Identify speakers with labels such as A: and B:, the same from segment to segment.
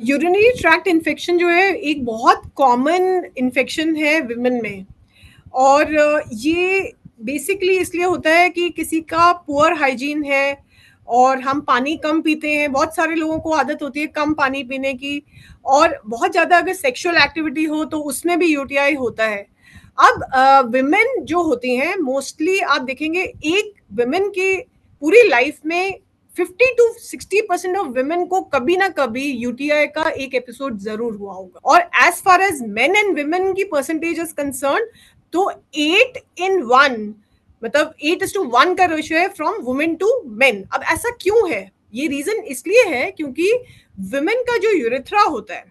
A: Urinary tract infection जो है एक बहुत कॉमन इन्फेक्शन है विमेन में। और ये बेसिकली इसलिए होता है कि किसी का पुअर हाइजीन है और हम पानी कम पीते हैं। बहुत सारे लोगों को आदत होती है कम पानी पीने की, और बहुत ज़्यादा अगर सेक्सुअल एक्टिविटी हो तो उसमें भी यूटीआई होता है। अब विमेन जो होती हैं मोस्टली आप देखेंगे एक विमेन की पूरी लाइफ में 50 to 60% ऑफ विमेन को कभी ना कभी यूटीआई का एक एपिसोड जरूर हुआ होगा। और as far as men and women की परसेंटेज इज कंसर्न, तो 8 in 1, मतलब 8:1 का रेशियो है फ्रॉम वुमेन टू मेन। अब ऐसा क्यों है? ये रीजन इसलिए है क्योंकि विमेन का जो यूरेथ्रा होता है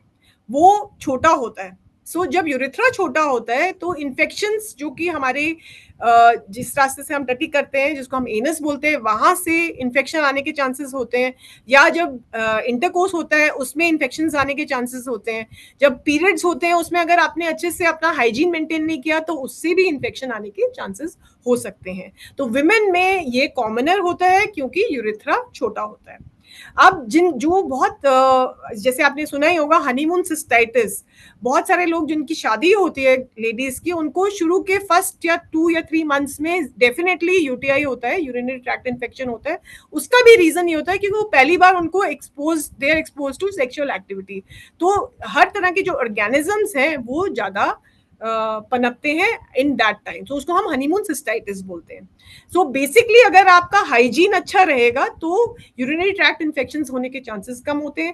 A: वो छोटा होता है। सो जब यूरेथ्रा छोटा होता है तो इन्फेक्शंस जो कि हमारे जिस रास्ते से हम टटी करते हैं जिसको हम एनस बोलते हैं वहां से इन्फेक्शन आने के चांसेस होते हैं, या जब इंटरकोर्स होता है उसमें इन्फेक्शंस आने के चांसेस होते हैं, जब पीरियड्स होते हैं उसमें अगर आपने अच्छे से अपना हाइजीन मेंटेन नहीं किया तो उससे भी इन्फेक्शन आने के चांसेस हो सकते हैं। तो विमेन में ये कॉमनर होता है क्योंकि यूरेथ्रा छोटा होता है। अब जिन जो बहुत जैसे आपने सुना ही होगा हनीमून सिस्टाइटिस, बहुत सारे लोग जिनकी शादी होती है लेडीज की, उनको शुरू के फर्स्ट या 2 या 3 मंथ्स में डेफिनेटली यूटीआई होता है, यूरिनरी ट्रैक्ट इन्फेक्शन होता है। उसका भी रीजन ये होता है क्योंकि वो पहली बार उनको they are expose to sexual activity. तो हर तरह के जो ऑर्गेनिजम्स हैं वो ज्यादा पनपते हैं इन दैट टाइम, तो उसको हम हनीमून सिस्टाइटिस बोलते हैं। सो बेसिकली अगर आपका हाइजीन अच्छा रहेगा तो यूरिनरी ट्रैक्ट इन्फेक्शन होने के चांसेस कम होते हैं।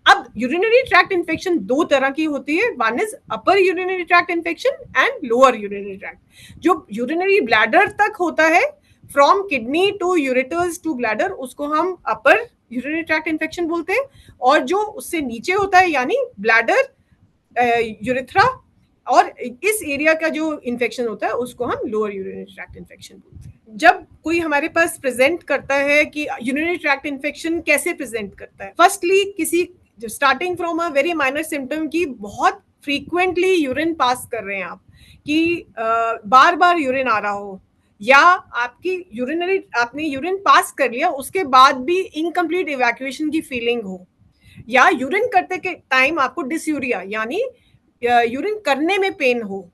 A: अब यूरिनरी ट्रैक्ट इन्फेक्शन दो तरह की होती है, one is upper urinary tract infection and lower urinary tract. जो यूरिनरी ब्लैडर तक होता है from kidney to ureters to bladder, उसको हम अपर यूरिनरी ट्रैक्ट इन्फेक्शन बोलते हैं। और जो उससे नीचे होता है यानी ब्लैडर, यूरेथ्रा और इस एरिया का जो इन्फेक्शन होता है उसको हम लोअर यूरिनरी ट्रैक्ट इन्फेक्शन बोलते हैं। जब कोई हमारे पास प्रेजेंट करता है कि यूरिनरी ट्रैक्ट इन्फेक्शन कैसे प्रेजेंट करता है, फर्स्टली किसी starting from a very minor symptom की बहुत फ्रीक्वेंटली यूरिन पास कर रहे हैं आप, कि बार बार यूरिन आ रहा हो, या आपकी आपने यूरिन पास कर लिया उसके बाद भी इनकम्प्लीट इवैक्यूएशन की फीलिंग हो, या यूरिन करते के टाइम आपको डिसयूरिया यानी यूरिन करने में पेन हो,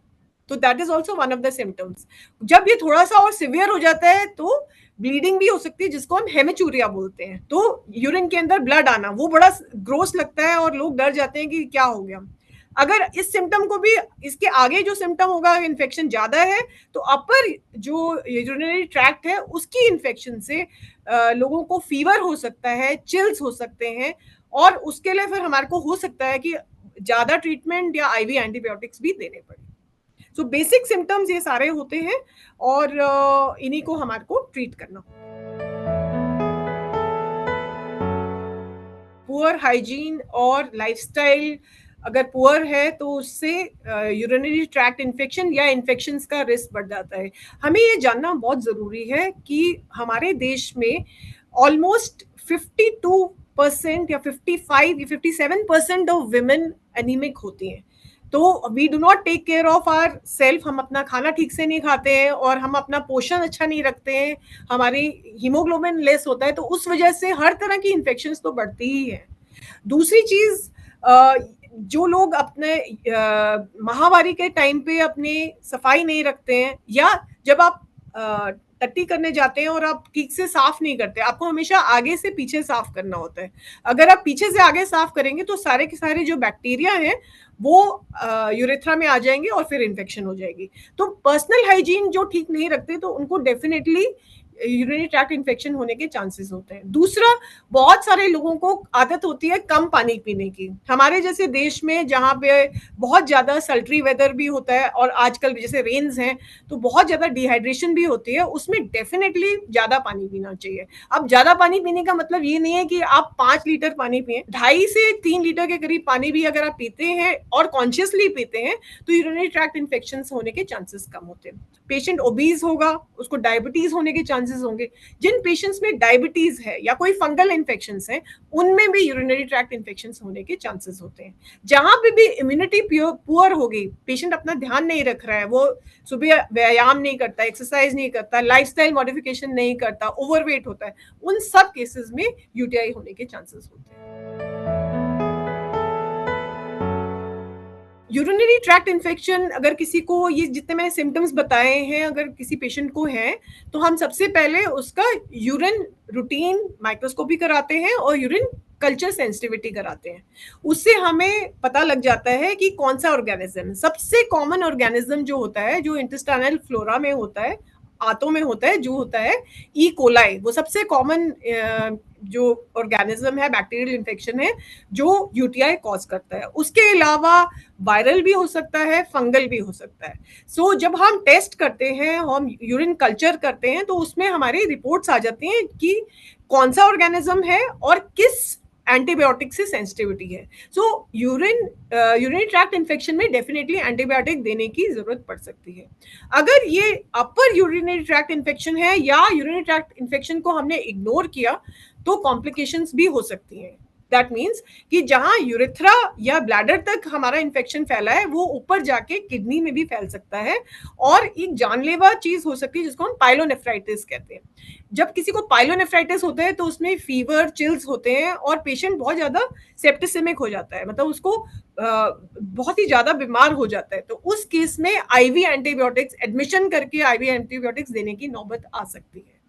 A: तो that is also one of the symptoms. जब ये थोड़ा सा और सिवियर हो जाता है तो ब्लीडिंग भी हो सकती है जिसको हम हेमेचूरिया बोलते हैं। तो यूरिन के अंदर ब्लड आना वो बड़ा ग्रोस लगता है और लोग डर जाते हैं कि क्या हो गया। अगर इस सिम्टम को भी इसके आगे जो सिम्टम होगा इन्फेक्शन ज्यादा है तो अपर जो यूरिनरी ट्रैक्ट है उसकी इन्फेक्शन से लोगों को फीवर हो सकता है, चिल्स हो सकते हैं, और उसके लिए फिर हमारे को हो सकता है कि ज्यादा ट्रीटमेंट या आईवी एंटीबायोटिक्स भी देने पड़े। सो बेसिक सिम्टम्स ये सारे होते हैं और इन्हीं को हमारे को ट्रीट करना। पुअर हाइजीन और लाइफस्टाइल अगर पुअर है तो उससे यूरिनरी ट्रैक्ट इन्फेक्शन या इन्फेक्शंस का रिस्क बढ़ जाता है। हमें ये जानना बहुत ज़रूरी है कि हमारे देश में ऑलमोस्ट 52% या 55 या 57% ऑफ विमेन एनीमिक होती हैं। तो we do not take care of our self, हम अपना खाना ठीक से नहीं खाते हैं और हम अपना पोषण अच्छा नहीं रखते हैं, हमारी हीमोग्लोबिन लेस होता है, तो उस वजह से हर तरह की इन्फेक्शंस तो बढ़ती ही है। दूसरी चीज, जो लोग अपने माहवारी के टाइम पे अपनी सफाई नहीं रखते हैं, या जब आप टट्टी करने जाते हैं और आप ठीक से साफ नहीं करते, आपको हमेशा आगे से पीछे साफ करना होता है। अगर आप पीछे से आगे साफ करेंगे तो सारे के सारे जो बैक्टीरिया हैं वो यूरेथ्रा में आ जाएंगे और फिर इन्फेक्शन हो जाएगी। तो पर्सनल हाइजीन जो ठीक नहीं रखते तो उनको डेफिनेटली यूरिनरी ट्रैक्ट इन्फेक्शन होने के चांसेस होते हैं। दूसरा, बहुत सारे लोगों को आदत होती है कम पानी पीने की। हमारे जैसे देश में जहाँ पे बहुत ज्यादा सल्ट्री वेदर भी होता है और आजकल जैसे रेन्स हैं तो बहुत ज्यादा डिहाइड्रेशन भी होती है, उसमें डेफिनेटली ज्यादा पानी पीना चाहिए। अब ज्यादा पानी पीने का मतलब ये नहीं है कि आप 5 लीटर पानी पिए, 2.5 से 3 लीटर के करीब पानी भी अगर आप पीते हैं और कॉन्शियसली पीते हैं तो यूरिनरी ट्रैक्ट इन्फेक्शन होने के चांसेस कम होते हैं। पेशेंट ओबीज होगा, उसको डायबिटीज होने के चांसेस होंगे। जिन पेशेंट्स में डायबिटीज है या कोई फंगल इन्फेक्शंस है उनमें भी यूरिनरी ट्रैक्ट इन्फेक्शंस होने के चांसेस होते हैं। जहां पे भी इम्यूनिटी पुअर होगी, पेशेंट अपना ध्यान नहीं रख रहा है, वो सुबह व्यायाम नहीं करता, एक्सरसाइज नहीं करता, लाइफस्टाइल मॉडिफिकेशन नहीं करता, ओवरवेट होता है, उन सब केसेस में यूटीआई होने के चांसेस होते हैं। यूरिनरी ट्रैक्ट इन्फेक्शन अगर किसी को ये जितने मैंने सिम्पटम्स बताए हैं अगर किसी पेशेंट को हैं, तो हम सबसे पहले उसका यूरिन रूटीन माइक्रोस्कोपी कराते हैं और यूरिन कल्चर सेंसिटिविटी कराते हैं। उससे हमें पता लग जाता है कि कौन सा ऑर्गेनिज्म, सबसे कॉमन ऑर्गेनिज्म जो होता है, जो इंटेस्टाइनल फ्लोरा में होता है, आंतों में होता है, जो होता है ई कोलाई, वो सबसे कॉमन जो ऑर्गेनिज्म है, बैक्टीरियल इन्फेक्शन है जो यूटीआई कॉज करता है। उसके अलावा वायरल भी हो सकता है, फंगल भी हो सकता है। सो जब हम टेस्ट करते हैं, हम यूरिन कल्चर करते हैं, तो उसमें हमारी रिपोर्ट्स आ जाती हैं कि कौन सा ऑर्गेनिज्म है और किस एंटीबायोटिक से सेंसिटिविटी है। सो यूरिनरी ट्रैक्ट इन्फेक्शन में डेफिनेटली एंटीबायोटिक देने की जरूरत पड़ सकती है। अगर ये अपर यूरिनरी ट्रैक्ट इन्फेक्शन है या यूरिनरी ट्रैक्ट इन्फेक्शन को हमने इग्नोर किया तो कॉम्प्लिकेशंस भी हो सकती हैं। दैट मीन्स कि जहां यूरेथ्रा या ब्लैडर तक हमारा इन्फेक्शन फैला है, वो ऊपर जाके किडनी में भी फैल सकता है और एक जानलेवा चीज हो सकती है जिसको हम पाइलोनेफ्राइटिस कहते हैं। जब किसी को पाइलोनेफ्राइटिस होता है तो उसमें फीवर, चिल्स होते हैं और पेशेंट बहुत ज्यादा सेप्टिसेमिक हो जाता है, मतलब उसको बहुत ही ज्यादा बीमार हो जाता है। तो उस केस में आईवी एंटीबायोटिक्स, एडमिशन करके आईवी एंटीबायोटिक्स देने की नौबत आ सकती है।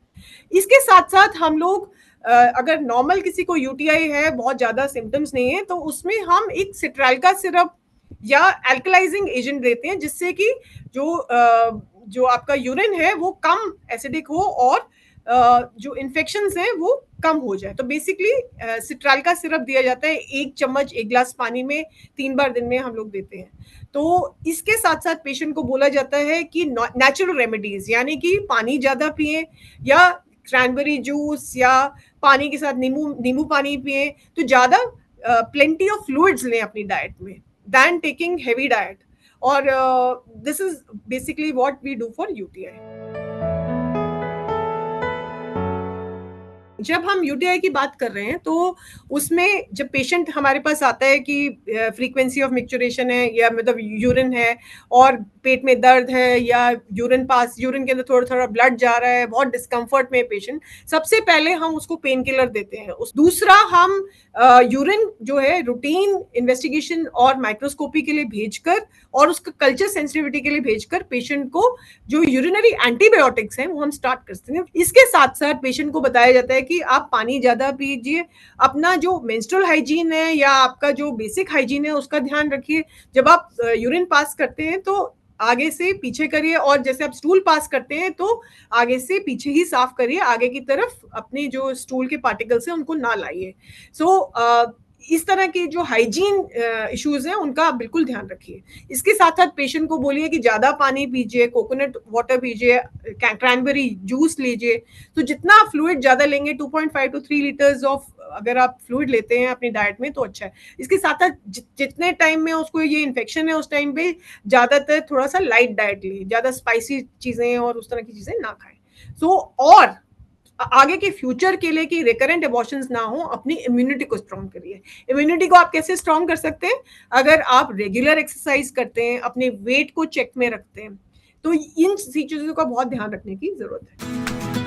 A: इसके साथ साथ हम लोग अगर नॉर्मल किसी को यूटीआई है, बहुत ज्यादा सिम्टम्स नहीं है, तो उसमें हम एक सिट्राइका सिरप या एल्कलाइजिंग एजेंट देते हैं जिससे कि जो आपका यूरिन है वो कम एसिडिक हो और जो इन्फेक्शंस हैं वो कम हो जाए। तो बेसिकली सिट्राइका सिरप दिया जाता है 1 चम्मच 1 ग्लास पानी में 3 बार दिन में हम लोग देते हैं। तो इसके साथ साथ पेशेंट को बोला जाता है कि नेचुरल रेमेडीज, यानी कि पानी ज्यादा पिए या क्रैनबेरी जूस या पानी के साथ नींबू पानी पिए, तो ज्यादा प्लेंटी ऑफ फ्लूइड्स लें अपनी डाइट में दैन टेकिंग हेवी डाइट। और this is basically what we do for UTI. जब हम यूटीआई की बात कर रहे हैं तो उसमें जब पेशेंट हमारे पास आता है कि फ्रीक्वेंसी ऑफ मिक्सचरेशन है या मतलब यूरिन है और पेट में दर्द है या यूरिन के अंदर थोड़ा थोड़ा ब्लड जा रहा है, बहुत डिस्कम्फर्ट में पेशेंट, सबसे पहले हम उसको पेन किलर देते हैं। दूसरा, हम यूरिन जो है रूटीन इन्वेस्टिगेशन और माइक्रोस्कोपी के लिए भेजकर और उसका कल्चर सेंसिटिविटी के लिए भेजकर पेशेंट को जो यूरिनरी एंटीबायोटिक्स हैं वो हम स्टार्ट करते हैं। इसके साथ साथ पेशेंट को बताया जाता है कि आप पानी ज्यादा पीजिए, अपना जो मेंस्ट्रुअल हाइजीन है या आपका जो बेसिक हाइजीन है उसका ध्यान रखिए। जब आप यूरिन पास करते हैं तो आगे से पीछे करिए और जैसे आप स्टूल पास करते हैं तो आगे से पीछे ही साफ करिए, आगे की तरफ अपने जो स्टूल के पार्टिकल्स हैं उनको ना लाइए। सो इस तरह के जो हाइजीन इश्यूज हैं उनका आप बिल्कुल ध्यान रखिए। इसके साथ साथ पेशेंट को बोलिए कि ज्यादा पानी पीजिए, कोकोनट वाटर पीजिए, क्रैनबेरी जूस लीजिए। तो जितना आप फ्लूइड ज्यादा लेंगे, 2.5 to 3 लीटर्स ऑफ अगर आप फ्लूइड लेते हैं अपनी डाइट में तो अच्छा है। इसके साथ साथ जितने टाइम में उसको ये इन्फेक्शन है उस टाइम पे ज्यादातर थोड़ा सा लाइट डाइट ले, ज्यादा स्पाइसी चीजें और उस तरह की चीजें ना खाएं। और आगे के फ्यूचर के लिए कि रिकरेंट एबॉर्शंस ना हो, अपनी इम्यूनिटी को स्ट्रॉन्ग करिए। इम्यूनिटी को आप कैसे स्ट्रॉन्ग कर सकते हैं? अगर आप रेगुलर एक्सरसाइज करते हैं, अपने वेट को चेक में रखते हैं, तो इन चीजों का बहुत ध्यान रखने की जरूरत है।